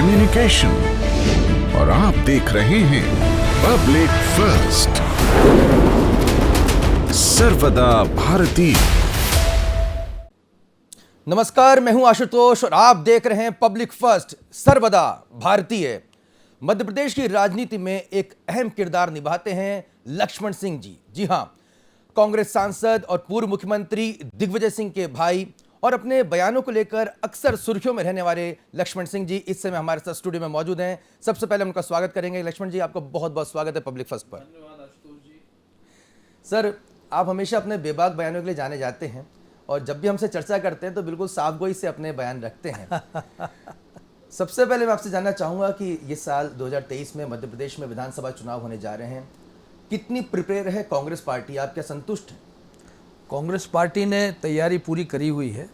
Communication और आप देख रहे हैं पब्लिक फर्स्ट, सर्वदा भारतीय। नमस्कार, मैं हूं आशुतोष और आप देख रहे हैं पब्लिक फर्स्ट, सर्वदा भारतीय। मध्य प्रदेश की राजनीति में एक अहम किरदार निभाते हैं लक्ष्मण सिंह जी। जी हां, कांग्रेस सांसद और पूर्व मुख्यमंत्री दिग्विजय सिंह के भाई और अपने बयानों को लेकर अक्सर सुर्खियों में रहने वाले लक्ष्मण सिंह जी इस समय हमारे साथ स्टूडियो में मौजूद हैं। सबसे पहले उनका स्वागत करेंगे। लक्ष्मण जी, आपका बहुत बहुत स्वागत है पब्लिक फर्स्ट पर। धन्यवाद आशुतोष जी। सर, आप हमेशा अपने बेबाक बयानों के लिए जाने जाते हैं और जब भी हमसे चर्चा करते हैं तो बिल्कुल साफगोई से अपने बयान रखते हैं। सबसे पहले मैं आपसे जानना चाहूँगा कि ये साल 2023 में मध्य प्रदेश में विधानसभा चुनाव होने जा रहे हैं, कितनी प्रिपेयर है कांग्रेस पार्टी? आप क्या संतुष्ट हैं? कांग्रेस पार्टी ने तैयारी पूरी करी हुई है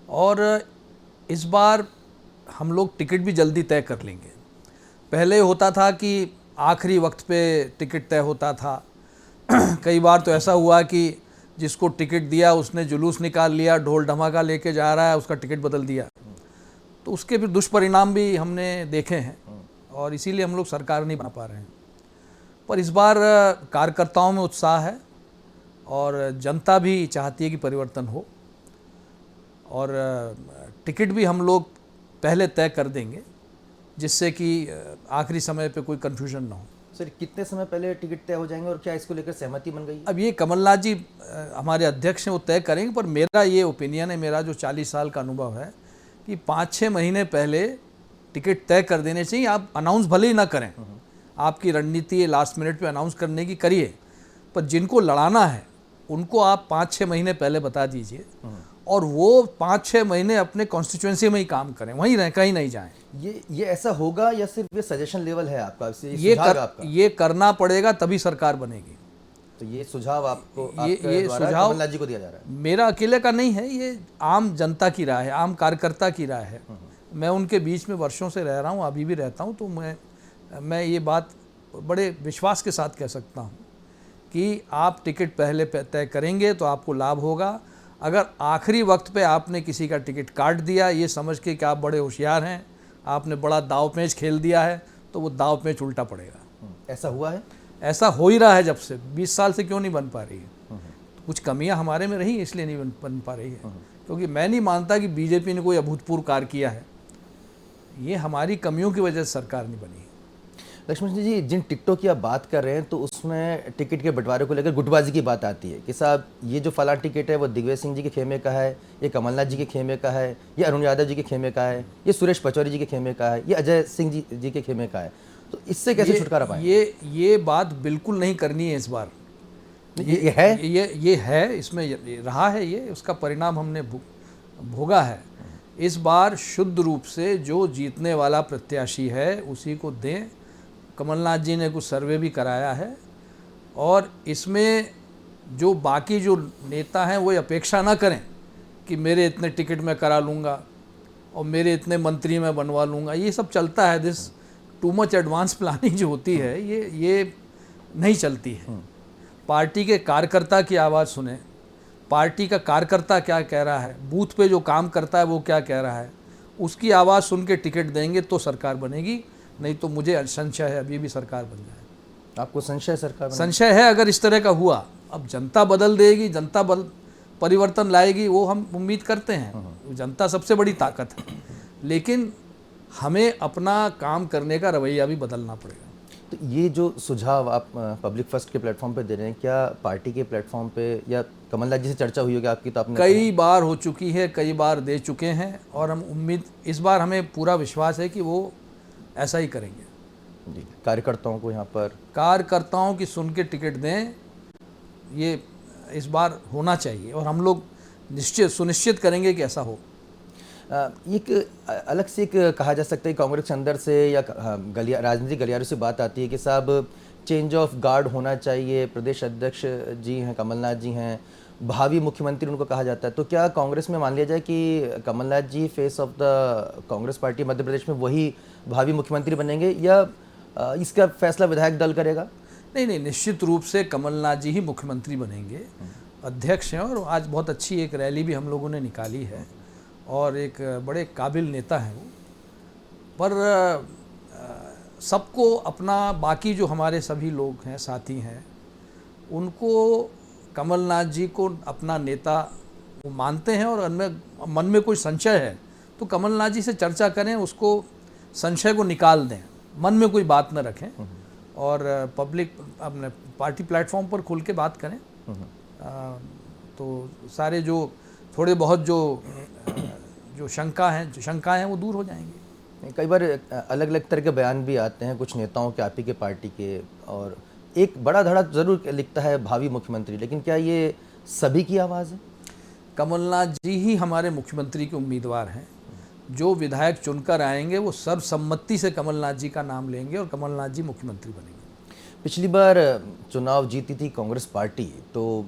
और इस बार हम लोग टिकट भी जल्दी तय कर लेंगे। पहले होता था कि आखिरी वक्त पे टिकट तय होता था। कई बार तो ऐसा हुआ कि जिसको टिकट दिया उसने जुलूस निकाल लिया, ढोल धमाका लेके जा रहा है, उसका टिकट बदल दिया। तो उसके फिर दुष्परिणाम भी हमने देखे हैं और इसीलिए हम लोग सरकार नहीं बना पा रहे हैं। पर इस बार कार्यकर्ताओं में उत्साह है और जनता भी चाहती है कि परिवर्तन हो और टिकट भी हम लोग पहले तय कर देंगे जिससे कि आखिरी समय पे कोई कन्फ्यूजन ना हो। सर, कितने समय पहले टिकट तय हो जाएंगे और क्या इसको लेकर सहमति बन गई है? अब ये कमलनाथ जी हमारे अध्यक्ष हैं, वो तय करेंगे। पर मेरा ये ओपिनियन है, मेरा जो 40 साल का अनुभव है, कि 5-6 महीने पहले टिकट तय कर देने चाहिए। आप अनाउंस भले ही ना करें, आपकी रणनीति लास्ट मिनट पे अनाउंस करने की करिए, पर जिनको लड़ाना है उनको आप 5-6 महीने पहले बता दीजिए और वो 5-6 महीने अपने कॉन्स्टिट्यूएंसी में ही काम करें, वहीं रहें, कहीं नहीं जाएं। ये ऐसा होगा या सिर्फ ये सजेशन लेवल है आपका? आपका ये करना पड़ेगा, तभी सरकार बनेगी। तो ये सुझाव आपको ये सुझाव कमलनाथ जी को दिया जा रहा है? मेरा अकेले का नहीं है, ये आम जनता की राय है, आम कार्यकर्ता की राय है। मैं उनके बीच में वर्षों से रह रहा हूँ, अभी भी रहता हूँ, तो मैं ये बात बड़े विश्वास के साथ कह सकता हूँ कि आप टिकट पहले तय करेंगे तो आपको लाभ होगा। अगर आखिरी वक्त पे आपने किसी का टिकट काट दिया ये समझ के कि आप बड़े होशियार हैं, आपने बड़ा दाव पेच खेल दिया है, तो वो दाव पेच उल्टा पड़ेगा। ऐसा हुआ है? ऐसा हो ही रहा है जब से 20 साल से। क्यों नहीं बन पा रही है? तो कुछ कमियां हमारे में रही इसलिए नहीं बन पा रही है, क्योंकि मैं नहीं मानता कि बीजेपी ने कोई अभूतपूर्व कार्य किया है। ये हमारी कमियों की वजह से सरकार नहीं बनी है। लक्ष्मण जी, जिन टिकटों की आप बात कर रहे हैं तो उसमें टिकट के बंटवारे को लेकर गुटबाजी की बात आती है कि साहब ये जो फलां टिकट है वो दिग्विजय सिंह जी के खेमे का है, ये कमलनाथ जी के खेमे का है, ये अरुण यादव जी के खेमे का है, ये सुरेश पचौरी जी के खेमे का है, ये अजय सिंह जी के खेमे का है। तो इससे कैसे छुटकारा पाएंगे? ये बात बिल्कुल नहीं करनी है इस बार। ये है, ये है, इसमें रहा है, ये उसका परिणाम हमने भोगा है। इस बार शुद्ध रूप से जो जीतने वाला प्रत्याशी है उसी को दें। कमलनाथ जी ने कुछ सर्वे भी कराया है और इसमें जो बाकी जो नेता हैं वो अपेक्षा ना करें कि मेरे इतने टिकट मैं करा लूँगा और मेरे इतने मंत्री मैं बनवा लूँगा। ये सब चलता है, this too much advance planning जो होती है ये नहीं चलती है। पार्टी के कार्यकर्ता की आवाज़ सुने, पार्टी का कार्यकर्ता क्या कह रहा है, बूथ पे जो काम करता है वो क्या कह रहा है, उसकी आवाज़ सुन के टिकट देंगे तो सरकार बनेगी, नहीं तो मुझे संशय है अभी भी सरकार बन जाए। आपको संशय सरकार संशय है अगर इस तरह का हुआ। अब जनता बदल देगी, जनता परिवर्तन लाएगी, वो हम उम्मीद करते हैं। जनता सबसे बड़ी ताकत है, लेकिन हमें अपना काम करने का रवैया भी बदलना पड़ेगा। तो ये जो सुझाव आप पब्लिक फर्स्ट के प्लेटफॉर्म पे दे रहे हैं, क्या पार्टी के प्लेटफॉर्म पे या कमलनाथ जी से चर्चा हुई होगी आपकी? तो आपने कई बार हो चुकी है, कई बार दे चुके हैं और हम उम्मीद, इस बार हमें पूरा विश्वास है कि वो ऐसा ही करेंगे। जी, कार्यकर्ताओं को यहाँ पर कार्यकर्ताओं की सुन के टिकट दें, ये इस बार होना चाहिए और हम लोग सुनिश्चित करेंगे कि ऐसा हो। एक अलग से एक कहा जा सकता है कांग्रेस के अंदर से या राजनीतिक गलियारों से बात आती है कि साहब चेंज ऑफ गार्ड होना चाहिए। प्रदेश अध्यक्ष जी हैं, कमलनाथ जी हैं, भावी मुख्यमंत्री उनको कहा जाता है। तो क्या कांग्रेस में मान लिया जाए कि Kamalnath ji face of the Congress party Madhya Pradesh में वही भावी मुख्यमंत्री बनेंगे या इसका फैसला विधायक दल करेगा? नहीं, निश्चित रूप से कमलनाथ जी ही मुख्यमंत्री बनेंगे। अध्यक्ष हैं और आज बहुत अच्छी एक रैली भी हम लोगों ने निकाली है और एक बड़े काबिल नेता हैं वो। पर सबको अपना, बाकी जो हमारे सभी लोग हैं, साथी हैं, उनको कमलनाथ जी को अपना नेता वो मानते हैं, और उनमें मन में कोई संशय है तो कमलनाथ जी से चर्चा करें, उसको संशय को निकाल दें, मन में कोई बात न रखें और पब्लिक अपने पार्टी प्लेटफॉर्म पर खुल के बात करें। तो सारे जो थोड़े बहुत जो शंकाएं हैं वो दूर हो जाएंगी। कई बार अलग अलग तरह के बयान भी आते हैं कुछ नेताओं के, आप ही के पार्टी के, और एक बड़ा धड़ा ज़रूर लिखता है भावी मुख्यमंत्री, लेकिन क्या ये सभी की आवाज़ है? कमलनाथ जी ही हमारे मुख्यमंत्री के उम्मीदवार हैं। जो विधायक चुनकर आएंगे वो सर्वसम्मति से कमलनाथ जी का नाम लेंगे और कमलनाथ जी मुख्यमंत्री बनेंगे। पिछली बार चुनाव जीती थी कांग्रेस पार्टी, तो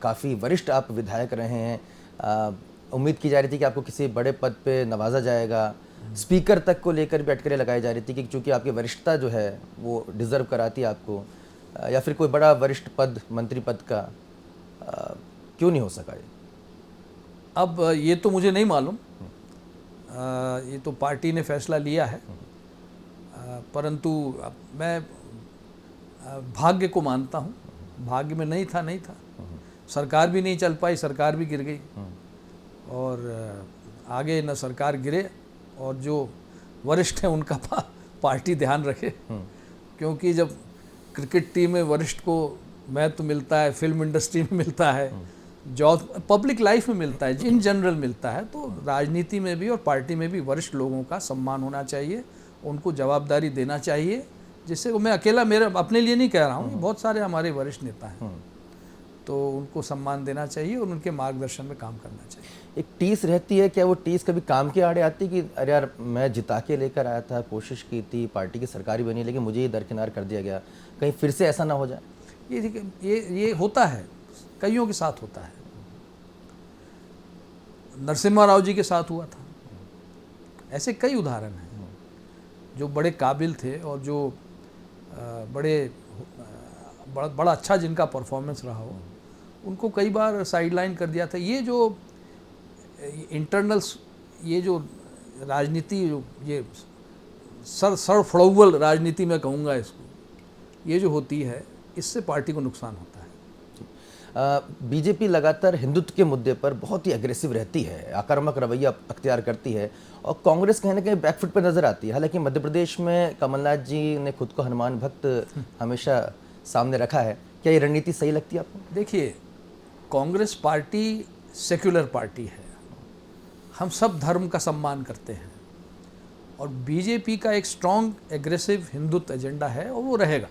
काफ़ी वरिष्ठ आप विधायक रहे हैं, उम्मीद की जा रही थी कि आपको किसी बड़े पद पे नवाजा जाएगा, स्पीकर तक को लेकर भी अटकलें लगाई जा रही थी कि चूँकि आपकी वरिष्ठता जो है वो डिज़र्व कराती है आपको, या फिर कोई बड़ा वरिष्ठ पद, मंत्री पद का क्यों नहीं हो सका ये? अब ये तो मुझे नहीं मालूम, ये तो पार्टी ने फैसला लिया है, परंतु मैं भाग्य को मानता हूँ। भाग्य में नहीं था, सरकार भी नहीं चल पाई, सरकार भी गिर गई, और आगे न सरकार गिरे और जो वरिष्ठ हैं उनका पार्टी ध्यान रखे, क्योंकि जब क्रिकेट टीम में वरिष्ठ को महत्व मिलता है, फिल्म इंडस्ट्री में मिलता है, जॉब, पब्लिक लाइफ में मिलता है, इन जनरल मिलता है, तो राजनीति में भी और पार्टी में भी वरिष्ठ लोगों का सम्मान होना चाहिए, उनको जवाबदारी देना चाहिए, जिससे मैं अकेला, मेरे अपने लिए नहीं कह रहा हूँ, बहुत सारे हमारे वरिष्ठ नेता हैं, तो उनको सम्मान देना चाहिए और उनके मार्गदर्शन में काम करना चाहिए। एक टीस रहती है, क्या वो टीस कभी काम के आड़े आती कि अरे यार मैं जिता के लेकर आया था, कोशिश की थी, पार्टी की सरकारी बनी, लेकिन मुझे ये दरकिनार कर दिया गया, कहीं फिर से ऐसा ना हो जाए? ये होता है, कईयों के साथ होता है। नरसिम्हा राव जी के साथ हुआ था, ऐसे कई उदाहरण हैं जो बड़े काबिल थे और जो बड़ा अच्छा जिनका परफॉर्मेंस रहा हो, उनको कई बार साइडलाइन कर दिया था। ये जो इंटरनल्स, ये जो राजनीति, ये सरफड़ौल राजनीति में कहूँगा इसको, ये जो होती है, इससे पार्टी को नुकसान होता है। बीजेपी लगातार हिंदुत्व के मुद्दे पर बहुत ही एग्रेसिव रहती है, आक्रामक रवैया अख्तियार करती है, और कांग्रेस कहीं ना कहीं बैकफुट पर नजर आती है। हालांकि मध्य प्रदेश में कमलनाथ जी ने खुद को हनुमान भक्त हमेशा सामने रखा है, क्या ये रणनीति सही लगती है आपको? देखिए, कांग्रेस पार्टी सेक्युलर पार्टी है, हम सब धर्म का सम्मान करते हैं, और बीजेपी का एक स्ट्रॉन्ग एग्रेसिव हिंदुत्व एजेंडा है और वो रहेगा।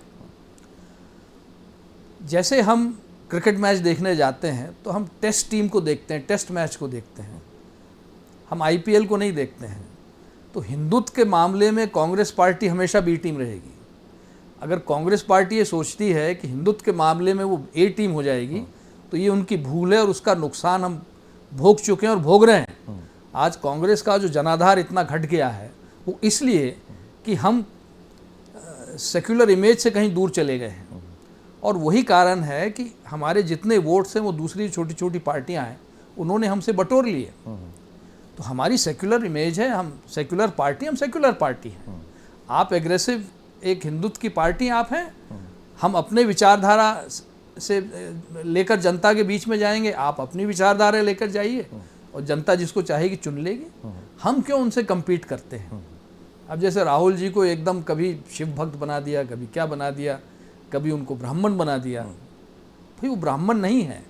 जैसे हम क्रिकेट मैच देखने जाते हैं तो हम टेस्ट टीम को देखते हैं, टेस्ट मैच को देखते हैं, हम आईपीएल को नहीं देखते हैं। तो हिंदुत्व के मामले में कांग्रेस पार्टी हमेशा बी टीम रहेगी। अगर कांग्रेस पार्टी ये सोचती है कि हिंदुत्व के मामले में वो ए टीम हो जाएगी, तो ये उनकी भूल है और उसका नुकसान हम भोग चुके हैं और भोग रहे हैं। आज कांग्रेस का जो जनाधार इतना घट गया है वो इसलिए कि हम सेक्युलर इमेज से कहीं दूर चले गए हैं, और वही कारण है कि हमारे जितने वोट्स हैं वो दूसरी छोटी छोटी पार्टियां हैं उन्होंने हमसे बटोर लिए। तो हमारी सेक्युलर इमेज है, हम सेक्युलर पार्टी, हम सेक्युलर पार्टी हैं। आप एग्रेसिव एक हिंदुत्व की पार्टी आप हैं, हम अपने विचारधारा से लेकर जनता के बीच में जाएंगे, आप अपनी विचारधारा लेकर जाइए और जनता जिसको चाहेगी चुन लेगी। हम क्यों उनसे कम्पीट करते हैं? अब जैसे राहुल जी को एकदम कभी शिव भक्त बना दिया, कभी क्या बना दिया, कभी उनको ब्राह्मण बना दिया। भाई वो ब्राह्मण नहीं है,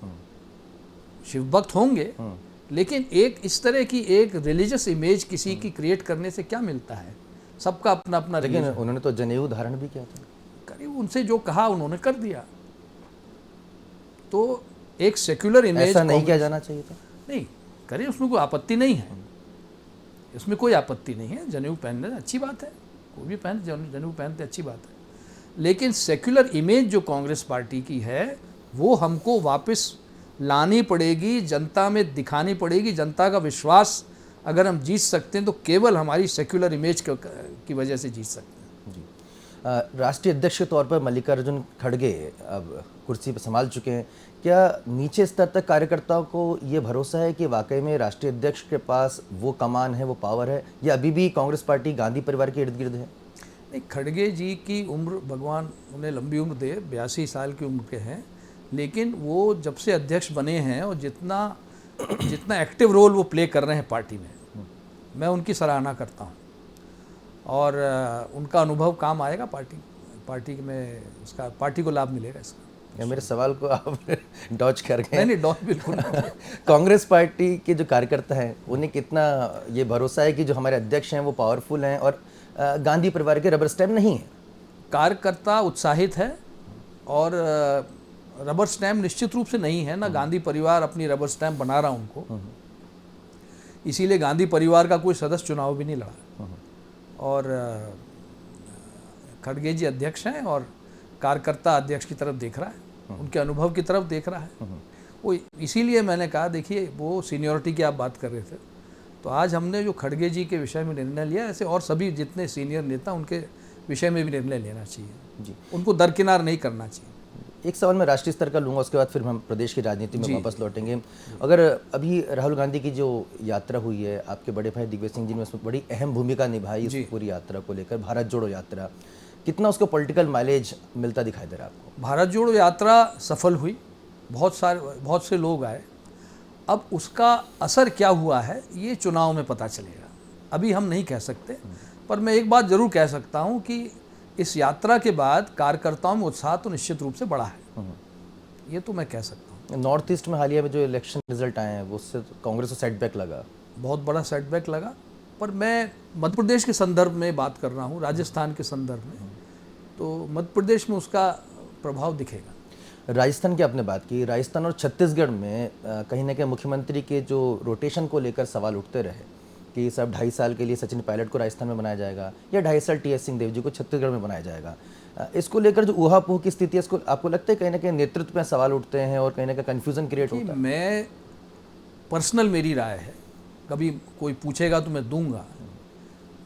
शिव भक्त होंगे, लेकिन एक इस तरह की एक रिलीजियस इमेज किसी की क्रिएट करने से क्या मिलता है? सबका अपना अपना। लेकिन उन्होंने तो जनेऊ धारण भी किया था। करीब उनसे जो कहा उन्होंने कर दिया। तो एक सेक्युलर इमेज ऐसा नहीं किया जाना चाहिए था। नहीं करें, उसमें कोई आपत्ति नहीं है, इसमें कोई आपत्ति नहीं है। जनेऊ पहनने अच्छी बात है, कोई भी पहन जनेऊ पहनते अच्छी बात है, लेकिन सेक्युलर इमेज जो कांग्रेस पार्टी की है वो हमको वापस लानी पड़ेगी, जनता में दिखानी पड़ेगी। जनता का विश्वास अगर हम जीत सकते हैं तो केवल हमारी सेक्युलर इमेज की वजह से जीत सकते हैं। राष्ट्रीय अध्यक्ष के तौर पर मल्लिकार्जुन खड़गे अब कुर्सी पर संभाल चुके हैं। क्या नीचे स्तर तक कार्यकर्ताओं को ये भरोसा है कि वाकई में राष्ट्रीय अध्यक्ष के पास वो कमान है, वो पावर है, या अभी भी कांग्रेस पार्टी गांधी परिवार के इर्द गिर्द है? नहीं, खड़गे जी की उम्र भगवान उन्हें लंबी उम्र दे, 82 साल की उम्र के हैं, लेकिन वो जब से अध्यक्ष बने हैं और जितना एक्टिव रोल वो प्ले कर रहे हैं पार्टी में, मैं उनकी सराहना करता हूँ। और उनका अनुभव काम आएगा पार्टी में, उसका पार्टी को लाभ मिलेगा इसका। या मेरे सवाल को आप डॉज कर गए? नहीं, डॉज बिल्कुल नहीं। कांग्रेस पार्टी के जो कार्यकर्ता हैं उन्हें कितना ये भरोसा है कि जो हमारे अध्यक्ष हैं वो पावरफुल हैं और गांधी परिवार के रबर स्टैम्प नहीं है? कार्यकर्ता उत्साहित है और रबर स्टैम्प निश्चित रूप से नहीं है ना। गांधी परिवार अपनी रबर स्टैम्प बना रहा उनको, इसीलिए गांधी परिवार का कोई सदस्य चुनाव भी नहीं लड़ा। और खड़गे जी अध्यक्ष हैं और कार्यकर्ता अध्यक्ष की तरफ देख रहा है, उनके अनुभव की तरफ देख रहा है वो। इसीलिए मैंने कहा, देखिए वो सीनियरिटी की आप बात कर रहे थे, तो आज हमने जो खड़गे जी के विषय में निर्णय लिया, ऐसे और सभी जितने सीनियर नेता उनके विषय में भी निर्णय लेना चाहिए जी, उनको दरकिनार नहीं करना चाहिए। एक सवाल मैं राष्ट्रीय स्तर का लूँगा, उसके बाद फिर हम प्रदेश की राजनीति में वापस लौटेंगे। अगर अभी राहुल गांधी की जो यात्रा हुई है, आपके बड़े भाई दिग्विजय सिंह जी ने उसमें बड़ी अहम भूमिका निभाई इस पूरी यात्रा को लेकर, भारत जोड़ो यात्रा, कितना उसको पॉलिटिकल माइलेज मिलता दिखाई दे रहा है आपको? भारत जोड़ो यात्रा सफल हुई, बहुत से लोग आए। अब उसका असर क्या हुआ है ये चुनाव में पता चलेगा, अभी हम नहीं कह सकते। पर मैं एक बात ज़रूर कह सकता हूँ कि इस यात्रा के बाद कार्यकर्ताओं में उत्साह तो निश्चित रूप से बढ़ा है, ये तो मैं कह सकता हूँ। नॉर्थ ईस्ट में हालिया में जो इलेक्शन रिजल्ट आए हैं वो उससे कांग्रेस को सेटबैक लगा, बहुत बड़ा सेटबैक लगा। पर मैं मध्य प्रदेश के संदर्भ में बात कर रहा हूँ, राजस्थान के संदर्भ में, तो मध्य प्रदेश में उसका प्रभाव दिखेगा। राजस्थान की आपने बात की, राजस्थान और छत्तीसगढ़ में कहीं ना कहीं मुख्यमंत्री के जो रोटेशन को लेकर सवाल उठते रहे कि सब 2.5 साल के लिए सचिन पायलट को राजस्थान में बनाया जाएगा या 2.5 साल टी.एस. सिंहदेव जी को छत्तीसगढ़ में बनाया जाएगा। इसको लेकर जो ऊहापोह की स्थिति है, इसको आपको लगता है कहीं ना कहीं नेतृत्व में सवाल उठते हैं और कहीं ना कहीं कन्फ्यूजन क्रिएट होता है? मैं पर्सनल मेरी राय है, कभी कोई पूछेगा तो मैं दूंगा,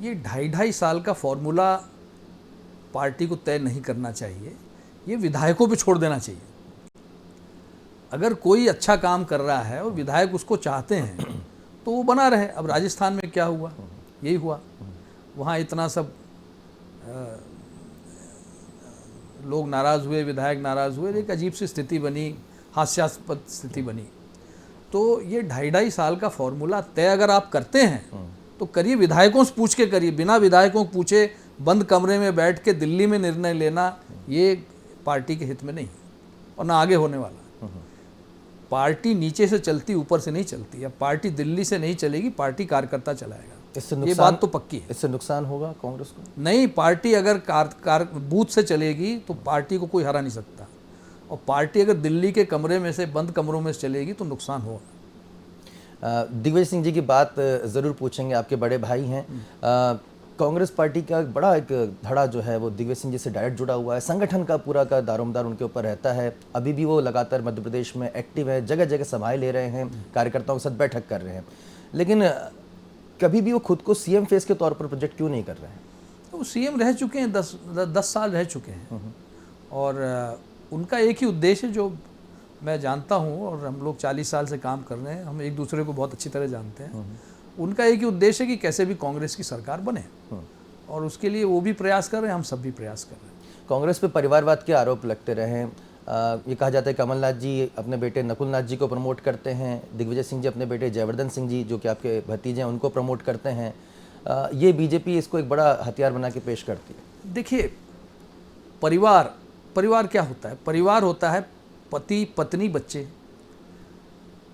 ये 2.5 साल का फॉर्मूला पार्टी को तय नहीं करना चाहिए, ये विधायकों पे छोड़ देना चाहिए। अगर कोई अच्छा काम कर रहा है और विधायक उसको चाहते हैं तो वो बना रहे। अब राजस्थान में क्या हुआ, यही हुआ, वहाँ इतना सब लोग नाराज़ हुए, विधायक नाराज़ हुए, एक अजीब सी स्थिति बनी, हास्यास्पद स्थिति बनी। तो ये 2.5 साल का फॉर्मूला तय अगर आप करते हैं तो करिए, विधायकों से पूछ के करिए, बिना विधायकों को पूछे बंद कमरे में बैठ के दिल्ली में निर्णय लेना ये पार्टी के हित में नहीं और ना आगे होने वाला। पार्टी नीचे से चलती, ऊपर से नहीं चलती। अब पार्टी दिल्ली से नहीं चलेगी, पार्टी कार्यकर्ता चलाएगा, इससे ये बात तो पक्की है। इससे नुकसान होगा कांग्रेस को? नहीं, पार्टी अगर बूथ से चलेगी तो पार्टी को कोई हरा नहीं सकता, और पार्टी अगर दिल्ली के कमरे में से, बंद कमरों में से चलेगी तो नुकसान होगा। दिग्विजय सिंह जी की बात ज़रूर पूछेंगे, आपके बड़े भाई हैं। कांग्रेस पार्टी का बड़ा एक धड़ा जो है वो दिग्विजय सिंह जी से डायरेक्ट जुड़ा हुआ है, संगठन का पूरा का दारोमदार उनके ऊपर रहता है। अभी भी वो लगातार मध्य प्रदेश में एक्टिव है, जगह जगह सभाएं ले रहे हैं, कार्यकर्ताओं के साथ बैठक कर रहे हैं, लेकिन कभी भी वो खुद को सीएम फेस के तौर पर प्रोजेक्ट क्यों नहीं कर रहे हैं? तो वो सीएम रह चुके हैं, 10 साल रह चुके हैं, और उनका एक ही उद्देश्य जो मैं जानता हूँ, और हम लोग 40 साल से काम कर रहे हैं, हम एक दूसरे को बहुत अच्छी तरह जानते हैं। उनका एक ही उद्देश्य है कि कैसे भी कांग्रेस की सरकार बने, और उसके लिए वो भी प्रयास कर रहे हैं, हम सब भी प्रयास कर रहे हैं। कांग्रेस पे परिवारवाद के आरोप लगते रहे हैं। ये कहा जाता है कमलनाथ जी अपने बेटे नकुलनाथ जी को प्रमोट करते हैं, दिग्विजय सिंह जी अपने बेटे जयवर्धन सिंह जी जो कि आपके भतीजे हैं उनको प्रमोट करते हैं। ये बीजेपी इसको एक बड़ा हथियार बना के पेश करती है। देखिए, परिवार क्या होता है? परिवार होता है पति, पत्नी, बच्चे।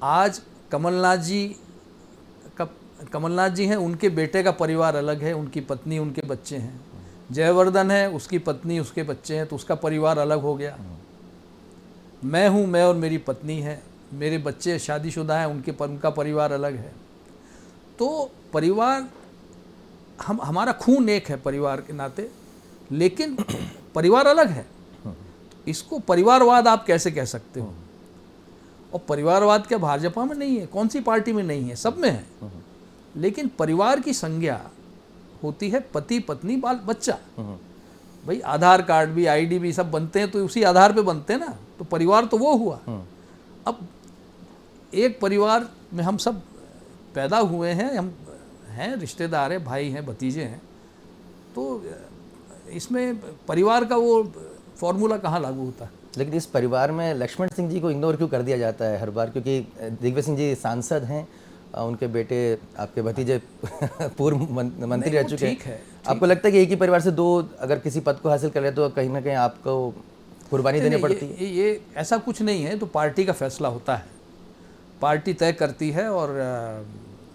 आज कमलनाथ जी हैं, उनके बेटे का परिवार अलग है, उनकी पत्नी, उनके बच्चे हैं। जयवर्धन है, उसकी पत्नी, उसके बच्चे हैं, तो उसका परिवार अलग हो गया। मैं हूँ, मैं और मेरी पत्नी है, मेरे बच्चे शादीशुदा हैं, उनका परिवार अलग है। तो परिवार, हमारा खून एक है परिवार के नाते, लेकिन परिवार अलग है। इसको परिवारवाद आप कैसे कह सकते हो? और परिवारवाद क्या भाजपा में नहीं है? कौन सी पार्टी में नहीं है? सब में है। लेकिन परिवार की संज्ञा होती है पति, पत्नी, बाल, बच्चा। भाई आधार कार्ड भी, आईडी भी सब बनते हैं तो उसी आधार पे बनते हैं ना, तो परिवार तो वो हुआ। अब एक परिवार में हम सब पैदा हुए हैं, हम हैं, रिश्तेदार हैं, भाई हैं, भतीजे हैं, तो इसमें परिवार का वो फॉर्मूला कहाँ लागू होता है? लेकिन इस परिवार में लक्ष्मण सिंह जी को इग्नोर क्यों कर दिया जाता है हर बार? क्योंकि दिग्विजय सिंह जी सांसद हैं, उनके बेटे आपके भतीजे पूर्व मंत्री रह चुके ठीक हैं। है, आपको लगता है कि एक ही परिवार से दो अगर किसी पद को हासिल कर ले तो कहीं ना कहीं आपको कुर्बानी देनी पड़ती है? ये ऐसा कुछ नहीं है, तो पार्टी का फैसला होता है, पार्टी तय करती है। और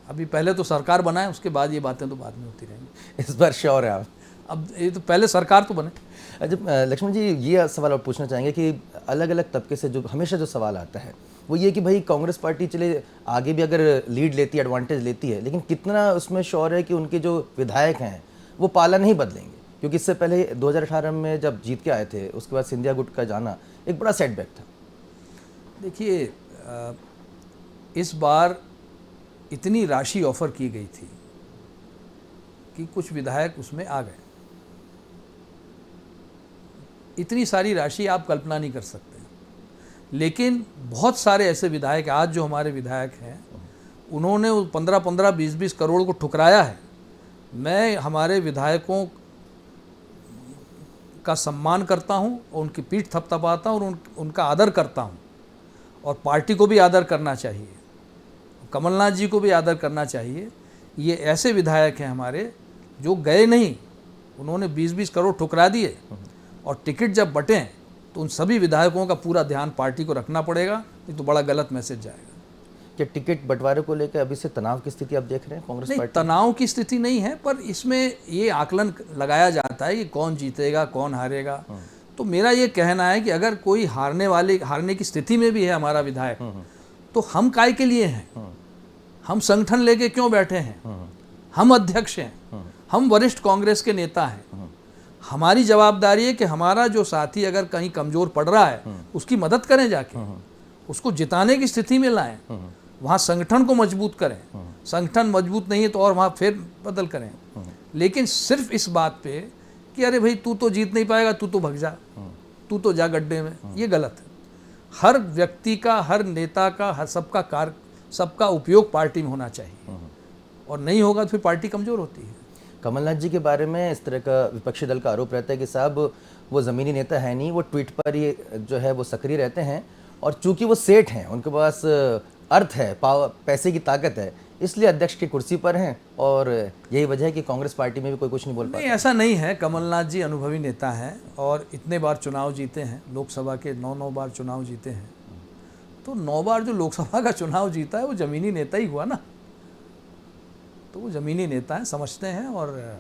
अभी पहले तो सरकार बनाए, उसके बाद ये बातें तो बाद में होती रहेंगी। इस बार श्योर है आप? अब ये तो पहले सरकार तो बने। जब लक्ष्मण जी ये सवाल और पूछना चाहेंगे कि अलग अलग तबके से जो हमेशा जो सवाल आता है वो ये कि भाई कांग्रेस पार्टी चले आगे भी अगर लीड लेती है, एडवांटेज लेती है, लेकिन कितना उसमें श्योर है कि उनके जो विधायक हैं वो पाला नहीं बदलेंगे? क्योंकि इससे पहले 2018 में जब जीत के आए थे उसके बाद सिंधिया गुट का जाना एक बड़ा सेटबैक था। देखिए, इस बार इतनी राशि ऑफर की गई थी कि कुछ विधायक उसमें आ गए। इतनी सारी राशि आप कल्पना नहीं कर सकते, लेकिन बहुत सारे ऐसे विधायक आज जो हमारे विधायक हैं उन्होंने 15-15, 20-20 करोड़ को ठुकराया है। मैं हमारे विधायकों का सम्मान करता हूं और उनकी पीठ थपथपाता हूं और उनका आदर करता हूं, और पार्टी को भी आदर करना चाहिए, कमलनाथ जी को भी आदर करना चाहिए। ये ऐसे विधायक हैं हमारे जो गए नहीं, उन्होंने 20-20 करोड़ ठुकरा दिए, और टिकट जब बटे तो उन सभी विधायकों का पूरा ध्यान पार्टी को रखना पड़ेगा, नहीं तो बड़ा गलत मैसेज जाएगा। क्या टिकट बंटवारे को लेकर अभी से तनाव की स्थिति आप देख रहे हैं कांग्रेस नहीं, पार्टी? तनाव की स्थिति नहीं है, पर इसमें ये आकलन लगाया जाता है कि कौन जीतेगा, कौन हारेगा। तो मेरा ये कहना है कि अगर कोई हारने की स्थिति में भी है हमारा विधायक, तो हम काय के लिए हैं? हम संगठन लेके क्यों बैठे हैं? हम अध्यक्ष हैं, हम वरिष्ठ कांग्रेस के नेता हैं। हमारी जवाबदारी है कि हमारा जो साथी अगर कहीं कमजोर पड़ रहा है उसकी मदद करें, जाके उसको जिताने की स्थिति में लाएं, वहाँ संगठन को मजबूत करें। संगठन मजबूत नहीं है तो और वहाँ फिर बदल करें, लेकिन सिर्फ इस बात पे कि अरे भाई तू तो जीत नहीं पाएगा, तू तो भग जा, तू तो जा गड्ढे में, ये गलत है। हर व्यक्ति का, हर नेता का, हर सबका उपयोग पार्टी में होना चाहिए, और नहीं होगा तो फिर पार्टी कमजोर होती है। कमलनाथ जी के बारे में इस तरह का विपक्षी दल का आरोप रहता है कि साहब वो ज़मीनी नेता है नहीं, वो ट्वीट पर ही जो है वो सक्रिय रहते हैं, और चूंकि वो सेठ हैं, उनके पास अर्थ है, पैसे की ताकत है, इसलिए अध्यक्ष की कुर्सी पर हैं, और यही वजह है कि कांग्रेस पार्टी में भी कोई कुछ नहीं बोल पाता। नहीं, ऐसा नहीं है। कमलनाथ जी अनुभवी नेता हैं और इतने बार चुनाव जीते हैं, लोकसभा के 9 बार चुनाव जीते हैं, तो 9 बार जो लोकसभा का चुनाव जीता है वो ज़मीनी नेता ही हुआ ना, तो वो ज़मीनी नेता हैं, समझते हैं, और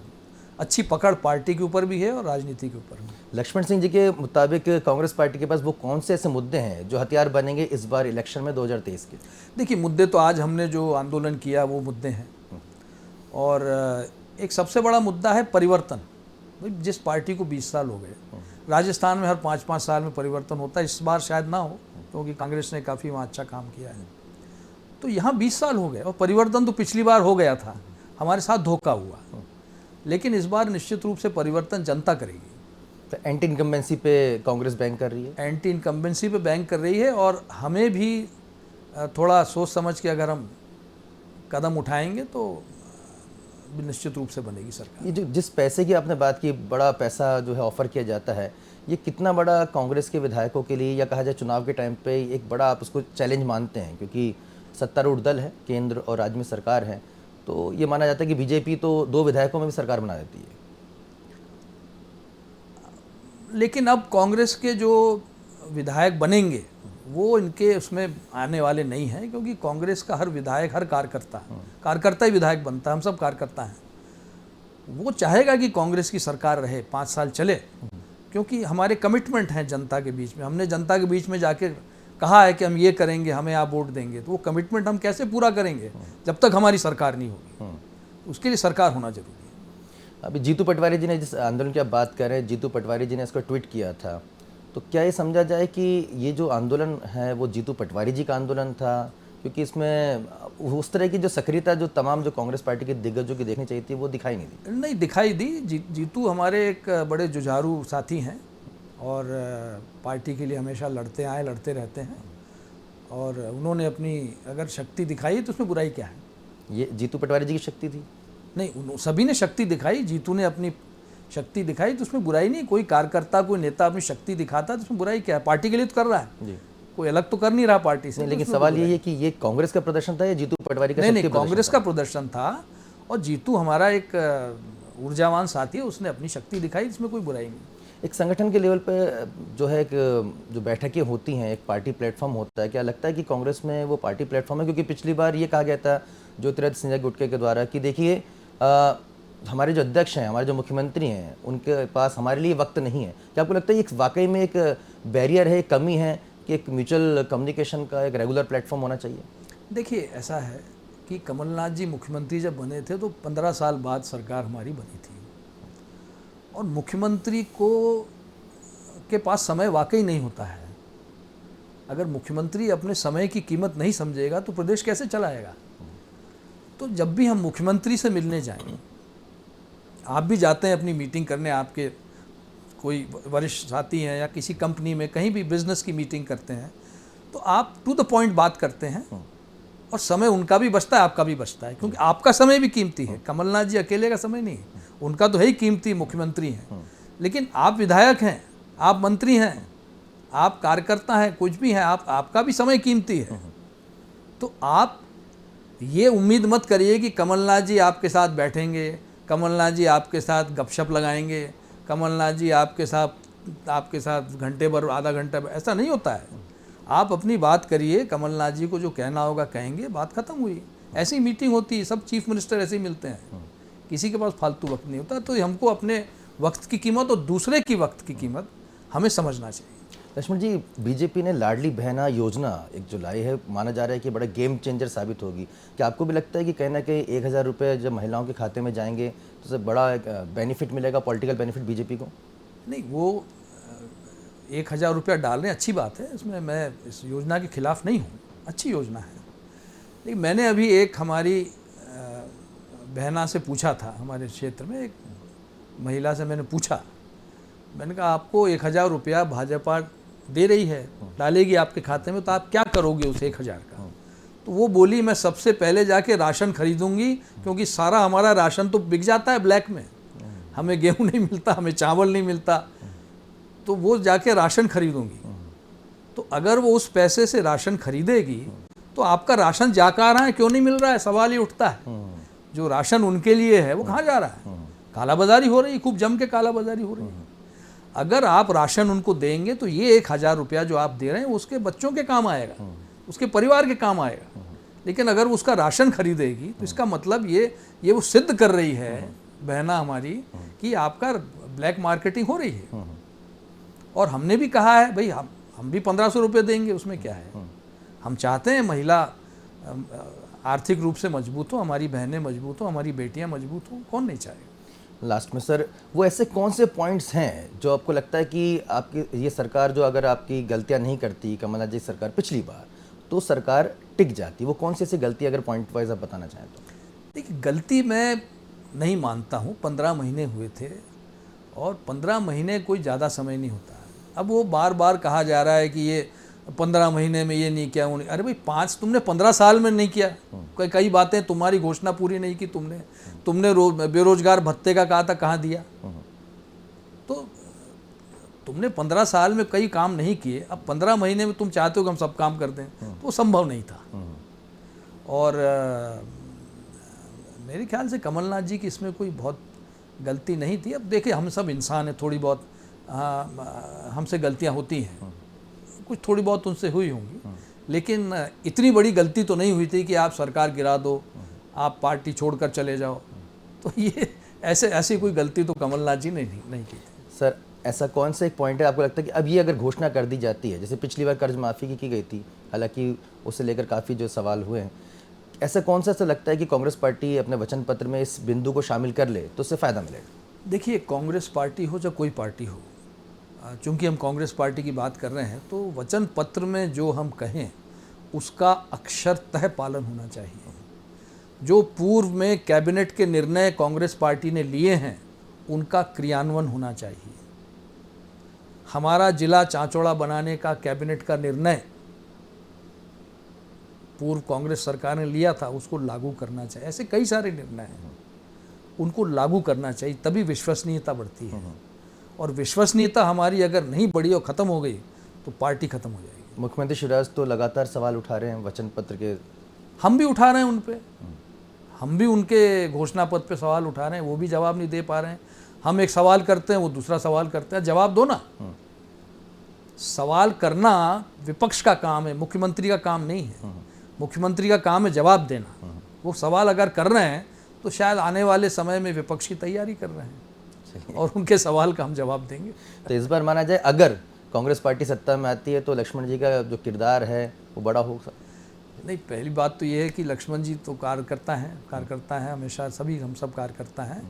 अच्छी पकड़ पार्टी के ऊपर भी है और राजनीति के ऊपर भी। लक्ष्मण सिंह जी के मुताबिक कांग्रेस पार्टी के पास वो कौन से ऐसे मुद्दे हैं जो हथियार बनेंगे इस बार इलेक्शन में 2023 के? देखिए, मुद्दे तो आज हमने जो आंदोलन किया वो मुद्दे हैं, और एक सबसे बड़ा मुद्दा है परिवर्तन। भाई जिस पार्टी को 20 साल हो गए, राजस्थान में हर 5-5 साल में परिवर्तन होता है, इस बार शायद ना हो क्योंकि कांग्रेस ने काफ़ी वहाँ अच्छा काम किया है, तो यहाँ 20 साल हो गए, और परिवर्तन तो पिछली बार हो गया था, हमारे साथ धोखा हुआ, लेकिन इस बार निश्चित रूप से परिवर्तन जनता करेगी। तो एंटी इनकम्बेंसी पे कांग्रेस बैंक कर रही है? एंटी इनकम्बेंसी पे बैंक कर रही है, और हमें भी थोड़ा सोच समझ के अगर हम कदम उठाएंगे तो निश्चित रूप से बनेगी सरकार। ये जो जिस पैसे की आपने बात की, बड़ा पैसा जो है ऑफर किया जाता है, ये कितना बड़ा कांग्रेस के विधायकों के लिए, या कहा जाए चुनाव के टाइम पे एक बड़ा आप उसको चैलेंज मानते हैं? क्योंकि सत्तारूढ़ दल है, केंद्र और राज्य में सरकार है, तो ये माना जाता है कि बीजेपी तो 2 विधायकों में भी सरकार बना देती है। लेकिन अब कांग्रेस के जो विधायक बनेंगे वो इनके उसमें आने वाले नहीं हैं, क्योंकि कांग्रेस का हर विधायक, हर कार्यकर्ता ही विधायक बनता है, हम सब कार्यकर्ता हैं। वो चाहेगा कि कांग्रेस की सरकार रहे, 5 साल चले, क्योंकि हमारे कमिटमेंट हैं जनता के बीच में। हमने जनता के बीच में जाके कहा है कि हम ये करेंगे, हमें आप वोट देंगे, तो वो कमिटमेंट हम कैसे पूरा करेंगे जब तक हमारी सरकार नहीं होगी? उसके लिए सरकार होना जरूरी है। अभी जीतू पटवारी जी ने, जिस आंदोलन की आप बात कर रहे हैं, जीतू पटवारी जी ने इसको ट्वीट किया था, तो क्या ये समझा जाए कि ये जो आंदोलन है वो जीतू पटवारी जी का आंदोलन था? क्योंकि इसमें उस तरह की जो सक्रियता जो तमाम जो कांग्रेस पार्टी के दिग्गजों की देखनी चाहिए थी वो दिखाई नहीं दी। नहीं दिखाई दी। जीतू हमारे एक बड़े जुझारू साथी हैं और पार्टी के लिए हमेशा लड़ते आए, लड़ते रहते हैं, और उन्होंने अपनी अगर शक्ति दिखाई तो उसमें बुराई क्या है? ये जीतू पटवारी जी की शक्ति थी? नहीं, सभी ने शक्ति दिखाई, जीतू ने अपनी शक्ति दिखाई, तो उसमें बुराई नहीं। कोई कार्यकर्ता, कोई नेता अपनी शक्ति दिखाता है तो उसमें बुराई क्या है? पार्टी के लिए तो कर रहा है जी। कोई अलग तो कर नहीं रहा पार्टी से। लेकिन सवाल ये है कि ये कांग्रेस का प्रदर्शन था या जीतू पटवारी का? नहीं, कांग्रेस का प्रदर्शन था, और जीतू हमारा एक ऊर्जावान साथी है, उसने अपनी शक्ति दिखाई, इसमें कोई बुराई नहीं। एक संगठन के लेवल पे जो है एक जो बैठकें होती हैं, एक पार्टी प्लेटफॉर्म होता है, क्या लगता है कि कांग्रेस में वो पार्टी प्लेटफॉर्म है? क्योंकि पिछली बार ये कहा गया था ज्योतिरादित्य सिंधिया गुटके के द्वारा कि देखिए हमारे जो अध्यक्ष हैं, हमारे जो मुख्यमंत्री हैं, उनके पास हमारे लिए वक्त नहीं है। क्या आपको लगता है ये वाकई में एक बैरियर है, एक कमी है कि एक म्यूचुअल कम्युनिकेशन का एक रेगुलर प्लेटफॉर्म होना चाहिए? देखिए, ऐसा है कि कमलनाथ जी मुख्यमंत्री जब बने थे तो 15 साल बाद सरकार हमारी बनी थी, और मुख्यमंत्री के पास समय वाकई नहीं होता है। अगर मुख्यमंत्री अपने समय की कीमत नहीं समझेगा तो प्रदेश कैसे चलाएगा? तो जब भी हम मुख्यमंत्री से मिलने जाएं, आप भी जाते हैं अपनी मीटिंग करने, आपके कोई वरिष्ठ साथी हैं या किसी कंपनी में कहीं भी बिजनेस की मीटिंग करते हैं, तो आप टू द पॉइंट बात करते हैं, और समय उनका भी बचता है, आपका भी बचता है, क्योंकि आपका समय भी कीमती है। कमलनाथ जी अकेले का समय नहीं है, उनका तो है ही कीमती, मुख्यमंत्री हैं, लेकिन आप विधायक हैं, आप मंत्री हैं, आप कार्यकर्ता हैं, कुछ भी हैं, आपका भी समय कीमती है। तो आप ये उम्मीद मत करिए कि कमलनाथ जी आपके साथ बैठेंगे, कमलनाथ जी आपके साथ गपशप लगाएंगे, कमलनाथ जी आपके साथ घंटे भर, आधा घंटा, ऐसा नहीं होता है। आप अपनी बात करिए, कमलनाथ जी को जो कहना होगा कहेंगे, बात खत्म हुई। ऐसी मीटिंग होती है, सब चीफ मिनिस्टर ऐसे ही मिलते हैं, किसी के पास फालतू वक्त नहीं होता। तो हमको अपने वक्त की कीमत और दूसरे की वक्त की कीमत हमें समझना चाहिए। लक्ष्मण जी, बीजेपी ने लाडली बहना योजना एक जो लाई है, माना जा रहा है कि बड़ा गेम चेंजर साबित होगी। क्या आपको भी लगता है कि कहीं ना कहीं 1000 रुपये जब महिलाओं के खाते में जाएंगे तो उससे बड़ा एक बेनिफिट मिलेगा, पॉलिटिकल बेनिफिट बीजेपी को? नहीं, वो 1000 रुपया डाल रहे हैं, अच्छी बात है, इसमें मैं इस योजना के खिलाफ नहीं हूँ, अच्छी योजना है। लेकिन मैंने अभी एक हमारी बहना से पूछा था, हमारे क्षेत्र में एक महिला से मैंने पूछा, मैंने कहा आपको 1000 रुपया भाजपा दे रही है, डालेगी आपके खाते में, तो आप क्या करोगे उस 1000 का? तो वो बोली, मैं सबसे पहले जाके राशन खरीदूंगी, क्योंकि सारा हमारा राशन तो बिक जाता है ब्लैक में, हमें गेहूं नहीं मिलता, हमें चावल नहीं मिलता, तो वो जाके राशन खरीदूंगी। तो अगर वो उस पैसे से राशन खरीदेगी तो आपका राशन जा कहाँ रहा है, क्यों नहीं मिल रहा है? सवाल ये उठता है। जो राशन उनके लिए है वो कहाँ जा रहा है? कालाबाजारी हो रही है, खूब जम के कालाबाजारी हो रही है। अगर आप राशन उनको देंगे तो ये 1000 रुपया जो आप दे रहे हैं उसके बच्चों के काम आएगा, उसके परिवार के काम आएगा। लेकिन अगर उसका राशन खरीदेगी तो इसका मतलब ये वो सिद्ध कर रही है बहना हमारी कि आपका ब्लैक मार्केटिंग हो रही है। और हमने भी कहा है भाई हम भी 1500 रुपये देंगे, उसमें क्या है? हम चाहते हैं महिला आर्थिक रूप से मजबूत हो, हमारी बहनें मजबूत हो, हमारी बेटियां मजबूत हो, कौन नहीं चाहेगा? लास्ट में सर, वो ऐसे कौन से पॉइंट्स हैं जो आपको लगता है कि आपकी ये सरकार जो अगर आपकी गलतियां नहीं करती, कमलनाथ जी सरकार पिछली बार, तो सरकार टिक जाती? वो कौन सी ऐसी गलती अगर पॉइंट वाइज आप बताना चाहें तो? देखिए, गलती मैं नहीं मानता हूँ, 15 महीने हुए थे, और 15 महीने कोई ज़्यादा समय नहीं होता है। अब वो बार बार कहा जा रहा है कि ये 15 महीने में ये नहीं किया, वो नहीं। अरे भाई, तुमने 15 साल में नहीं किया, कई बातें तुम्हारी घोषणा पूरी नहीं की तुमने बेरोजगार भत्ते का कहा था, कहाँ दिया? तो तुमने 15 साल में कई काम नहीं किए, अब 15 महीने में तुम चाहते हो कि हम सब काम कर दें, तो वो संभव नहीं था। और मेरे ख्याल से कमलनाथ जी की इसमें कोई बहुत गलती नहीं थी। अब देखिए, हम सब इंसान हैं, थोड़ी बहुत हमसे गलतियां होती हैं, कुछ थोड़ी बहुत उनसे हुई होंगी, लेकिन इतनी बड़ी गलती तो नहीं हुई थी कि आप सरकार गिरा दो, आप पार्टी छोड़कर चले जाओ। तो ये ऐसी कोई गलती तो कमलनाथ जी ने नहीं की थी। सर, ऐसा कौन सा एक पॉइंट है आपको लगता है कि अब ये अगर घोषणा कर दी जाती है, जैसे पिछली बार कर्ज माफ़ी की गई थी, हालांकि उससे लेकर काफ़ी जो सवाल हुए हैं, ऐसा कौन सा लगता है कि कांग्रेस पार्टी अपने वचन पत्र में इस बिंदु को शामिल कर ले तो उससे फ़ायदा मिलेगा? देखिए, कांग्रेस पार्टी हो या कोई पार्टी हो, चूँकि हम कांग्रेस पार्टी की बात कर रहे हैं, तो वचन पत्र में जो हम कहें उसका अक्षरतः पालन होना चाहिए। जो पूर्व में कैबिनेट के निर्णय कांग्रेस पार्टी ने लिए हैं उनका क्रियान्वयन होना चाहिए। हमारा जिला चांचौड़ा बनाने का कैबिनेट का निर्णय पूर्व कांग्रेस सरकार ने लिया था, उसको लागू करना चाहिए। ऐसे कई सारे निर्णय हैं, उनको लागू करना चाहिए, तभी विश्वसनीयता बढ़ती है। और विश्वसनीयता हमारी अगर नहीं बढ़ी और ख़त्म हो गई तो पार्टी ख़त्म हो जाएगी। मुख्यमंत्री शिवराज तो लगातार सवाल उठा रहे हैं वचन पत्र के। हम भी उठा रहे हैं उन पे, हम भी उनके घोषणा पत्र पे सवाल उठा रहे हैं, वो भी जवाब नहीं दे पा रहे हैं। हम एक सवाल करते हैं, वो दूसरा सवाल करते हैं, जवाब दो ना। सवाल करना विपक्ष का काम है, मुख्यमंत्री का काम नहीं है। मुख्यमंत्री का काम है जवाब देना। वो सवाल अगर कर रहे हैं तो शायद आने वाले समय में विपक्ष की तैयारी कर रहे हैं और उनके सवाल का हम जवाब देंगे। तो इस बार माना जाए अगर कांग्रेस पार्टी सत्ता में आती है तो लक्ष्मण जी का जो किरदार है वो बड़ा होगा। नहीं, पहली बात तो ये है कि लक्ष्मण जी तो कार्यकर्ता हैं, हमेशा सभी हम सब कार्यकर्ता हैं,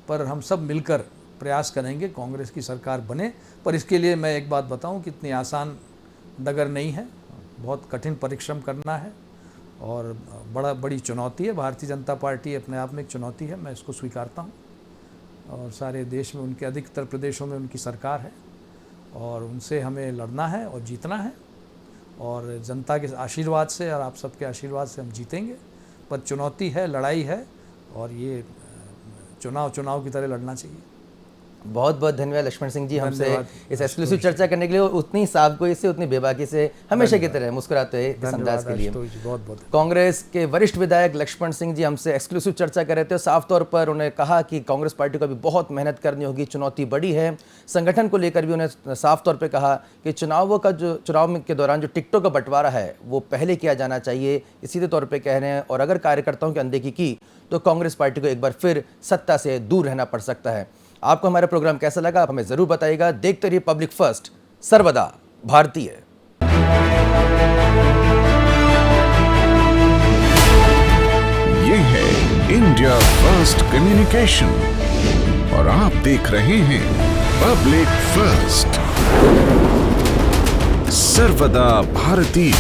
पर हम सब मिलकर प्रयास करेंगे कांग्रेस की सरकार बने। पर इसके लिए मैं एक बात बताऊं कि इतनी आसान डगर नहीं है, बहुत कठिन परिश्रम करना है और बड़ी चुनौती है। भारतीय जनता पार्टी अपने आप में एक चुनौती है, मैं इसको स्वीकारता हूँ। और सारे देश में उनके अधिकतर प्रदेशों में उनकी सरकार है और उनसे हमें लड़ना है और जीतना है। और जनता के आशीर्वाद से और आप सबके आशीर्वाद से हम जीतेंगे। पर चुनौती है, लड़ाई है और ये चुनाव की तरह लड़ना चाहिए। बहुत बहुत धन्यवाद लक्ष्मण सिंह जी, हमसे इस एक्सक्लूसिव चर्चा करने के लिए। उतनी साफगोई से, उतनी बेबाकी से हमेशा की तरह मुस्कुराते हुए इस अंदाज के लिए बहुत कांग्रेस के वरिष्ठ विधायक लक्ष्मण सिंह जी हमसे एक्सक्लूसिव चर्चा कर रहे थे। साफ तौर पर उन्होंने कहा कि कांग्रेस पार्टी को अभी बहुत मेहनत करनी होगी, चुनौती बड़ी है। संगठन को लेकर भी उन्होंने साफ तौर पर कहा कि चुनाव के दौरान जो टिकटों का बंटवारा है वो पहले किया जाना चाहिए, सीधे तौर पर कह रहे हैं। और अगर कार्यकर्ताओं की अनदेखी की तो कांग्रेस पार्टी को एक बार फिर सत्ता से दूर रहना पड़ सकता है। आपको हमारा प्रोग्राम कैसा लगा आप हमें जरूर बताइएगा। देखते रहिए पब्लिक फर्स्ट, सर्वदा भारतीय। ये है इंडिया फर्स्ट कम्युनिकेशन और आप देख रहे हैं पब्लिक फर्स्ट, सर्वदा भारतीय।